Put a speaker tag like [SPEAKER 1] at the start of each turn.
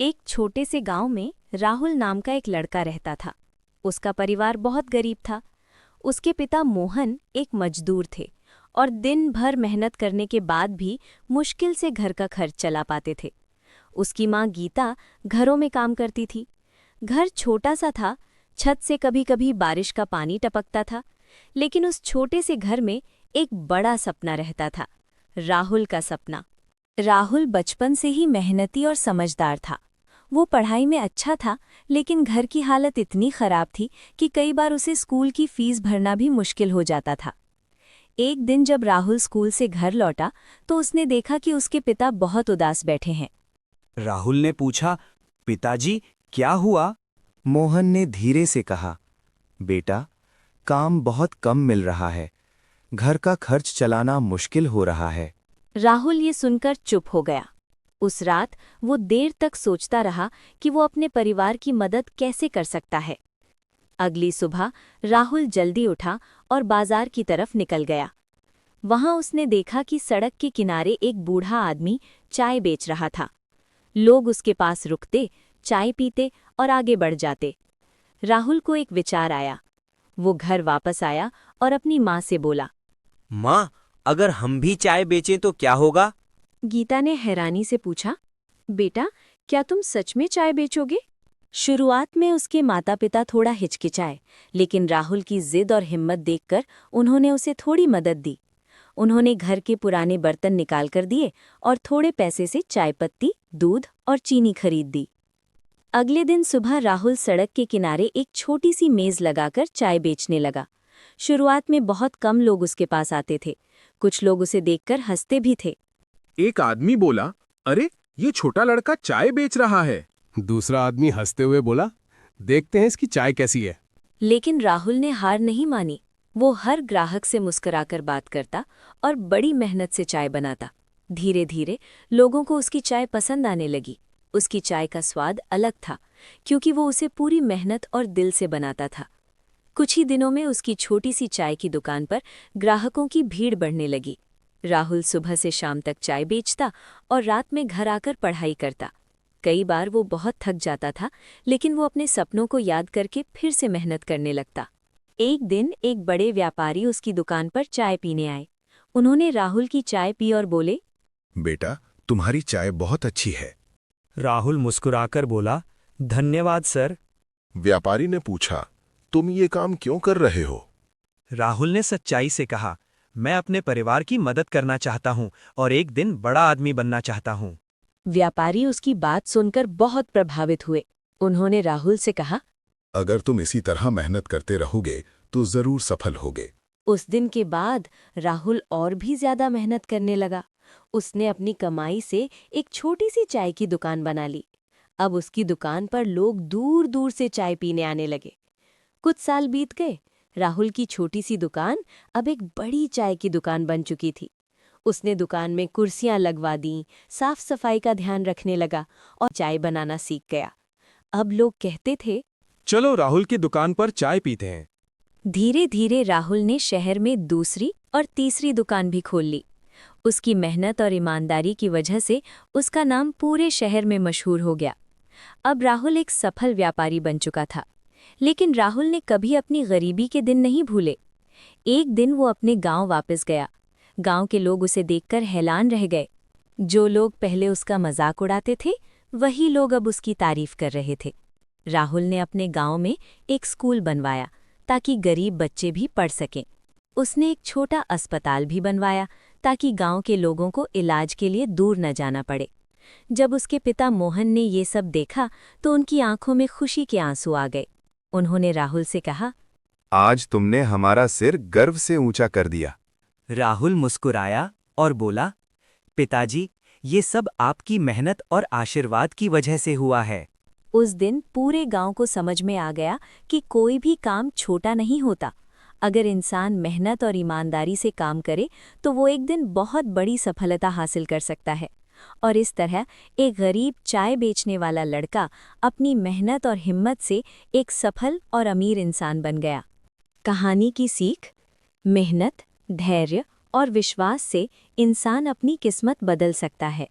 [SPEAKER 1] एक छोटे से गांव में राहुल नाम का एक लड़का रहता था। उसका परिवार बहुत गरीब था। उसके पिता मोहन एक मजदूर थे और दिन भर मेहनत करने के बाद भी मुश्किल से घर का खर्च चला पाते थे। उसकी माँ गीता घरों में काम करती थी। घर छोटा सा था, छत से कभी-कभी बारिश का पानी टपकता था, लेकिन उस छोटे से घर में एक बड़ा सपना रहता था, राहुल का सपना। राहुल बचपन से ही मेहनती और समझदार था। वो पढ़ाई में अच्छा था, लेकिन घर की हालत इतनी खराब थी कि कई बार उसे स्कूल की फीस भरना भी मुश्किल हो जाता था। एक दिन जब राहुल स्कूल से घर लौटा तो उसने देखा कि उसके पिता बहुत उदास बैठे हैं।
[SPEAKER 2] राहुल ने पूछा, पिताजी क्या हुआ?
[SPEAKER 3] मोहन ने धीरे से कहा, बेटा, काम बहुत कम मिल रहा है। घर का खर्च चलाना मुश्किल हो रहा है।
[SPEAKER 1] राहुल ये सुनकर चुप हो गया। उस रात वो देर तक सोचता रहा कि वो अपने परिवार की मदद कैसे कर सकता है। अगली सुबह राहुल जल्दी उठा और बाजार की तरफ निकल गया। वहां उसने देखा कि सड़क के किनारे एक बूढ़ा आदमी चाय बेच रहा था। लोग उसके पास रुकते, चाय पीते और आगे बढ़ जाते। राहुल को एक विचार आया। वो घर वापस आया और अपनी माँ से बोला।
[SPEAKER 2] माँ, अगर हम भी चाय बेचें तो क्या होगा?
[SPEAKER 1] गीता ने हैरानी से पूछा, बेटा, क्या तुम सच में चाय बेचोगे? शुरुआत में उसके माता पिता थोड़ा हिचकिचाए, लेकिन राहुल की जिद और हिम्मत देखकर उन्होंने उसे थोड़ी मदद दी। उन्होंने घर के पुराने बर्तन निकाल कर दिए और थोड़े पैसे से चाय पत्ती, दूध और चीनी खरीद दी। अगले दिन सुबह राहुल सड़क के किनारे एक छोटी सी मेज लगाकर चाय बेचने लगा। शुरुआत में बहुत कम लोग उसके पास आते थे। कुछ लोग उसे देखकर हंसते भी थे।
[SPEAKER 4] एक आदमी बोला, अरे ये छोटा लड़का चाय बेच रहा है। दूसरा आदमी हंसते हुए बोला, देखते हैं इसकी चाय कैसी है।
[SPEAKER 1] लेकिन राहुल ने हार नहीं मानी। वो हर ग्राहक से मुस्कुराकर बात करता और बड़ी मेहनत से चाय बनाता। धीरे धीरे लोगों को उसकी चाय पसंद आने लगी। उसकी चाय का स्वाद अलग था, क्योंकि वो उसे पूरी मेहनत और दिल से बनाता था। कुछ ही दिनों में उसकी छोटी सी चाय की दुकान पर ग्राहकों की भीड़ बढ़ने लगी। राहुल सुबह से शाम तक चाय बेचता और रात में घर आकर पढ़ाई करता। कई बार वो बहुत थक जाता था, लेकिन वो अपने सपनों को याद करके फिर से मेहनत करने लगता। एक दिन एक बड़े व्यापारी उसकी दुकान पर चाय पीने आए। उन्होंने राहुल की चाय पी और बोले,
[SPEAKER 4] बेटा, तुम्हारी चाय बहुत अच्छी है।
[SPEAKER 2] राहुल मुस्कुराकर बोला, धन्यवाद सर।
[SPEAKER 4] व्यापारी ने पूछा, तुम ये काम क्यों कर रहे हो?
[SPEAKER 2] राहुल ने सच्चाई से कहा, मैं अपने परिवार की मदद करना चाहता हूँ और एक दिन बड़ा आदमी बनना चाहता हूँ।
[SPEAKER 1] व्यापारी उसकी बात सुनकर बहुत प्रभावित हुए। उन्होंने राहुल से कहा,
[SPEAKER 4] अगर तुम इसी तरह मेहनत करते रहोगे तो जरूर सफल होगे।
[SPEAKER 1] उस दिन के बाद राहुल और भी ज्यादा मेहनत करने लगा। उसने अपनी कमाई से एक छोटी सी चाय की दुकान बना ली। अब उसकी दुकान पर लोग दूर दूर से चाय पीने आने लगे। कुछ साल बीत गए। राहुल की छोटी सी दुकान अब एक बड़ी चाय की दुकान बन चुकी थी। उसने दुकान में कुर्सियां लगवा दीं, साफ सफाई का ध्यान रखने लगा और चाय बनाना सीख गया। अब लोग कहते थे,
[SPEAKER 4] चलो राहुल की दुकान पर चाय पीते हैं।
[SPEAKER 1] धीरे धीरे राहुल ने शहर में दूसरी और तीसरी दुकान भी खोल ली। उसकी मेहनत और ईमानदारी की वजह से उसका नाम पूरे शहर में मशहूर हो गया। अब राहुल एक सफल व्यापारी बन चुका था। लेकिन राहुल ने कभी अपनी गरीबी के दिन नहीं भूले। एक दिन वो अपने गांव वापस गया। गांव के लोग उसे देखकर हैरान रह गए। जो लोग पहले उसका मजाक उड़ाते थे, वही लोग अब उसकी तारीफ कर रहे थे। राहुल ने अपने गांव में एक स्कूल बनवाया ताकि गरीब बच्चे भी पढ़ सकें। उसने एक छोटा अस्पताल भी बनवाया ताकि गांव के लोगों को इलाज के लिए दूर न जाना पड़े। जब उसके पिता मोहन ने ये सब देखा तो उनकी आंखों में खुशी के आंसू आ गए। उन्होंने राहुल से कहा,
[SPEAKER 3] आज तुमने हमारा सिर गर्व से ऊंचा कर दिया।
[SPEAKER 2] राहुल मुस्कुराया और बोला, पिताजी, ये सब आपकी मेहनत और आशीर्वाद की वजह से हुआ है।
[SPEAKER 1] उस दिन पूरे गांव को समझ में आ गया कि कोई भी काम छोटा नहीं होता। अगर इंसान मेहनत और ईमानदारी से काम करे तो वो एक दिन बहुत बड़ी सफलता हासिल कर सकता है। और इस तरह एक गरीब चाय बेचने वाला लड़का अपनी मेहनत और हिम्मत से एक सफल और अमीर इंसान बन गया। कहानी की सीख: मेहनत, धैर्य और विश्वास से इंसान अपनी किस्मत बदल सकता है।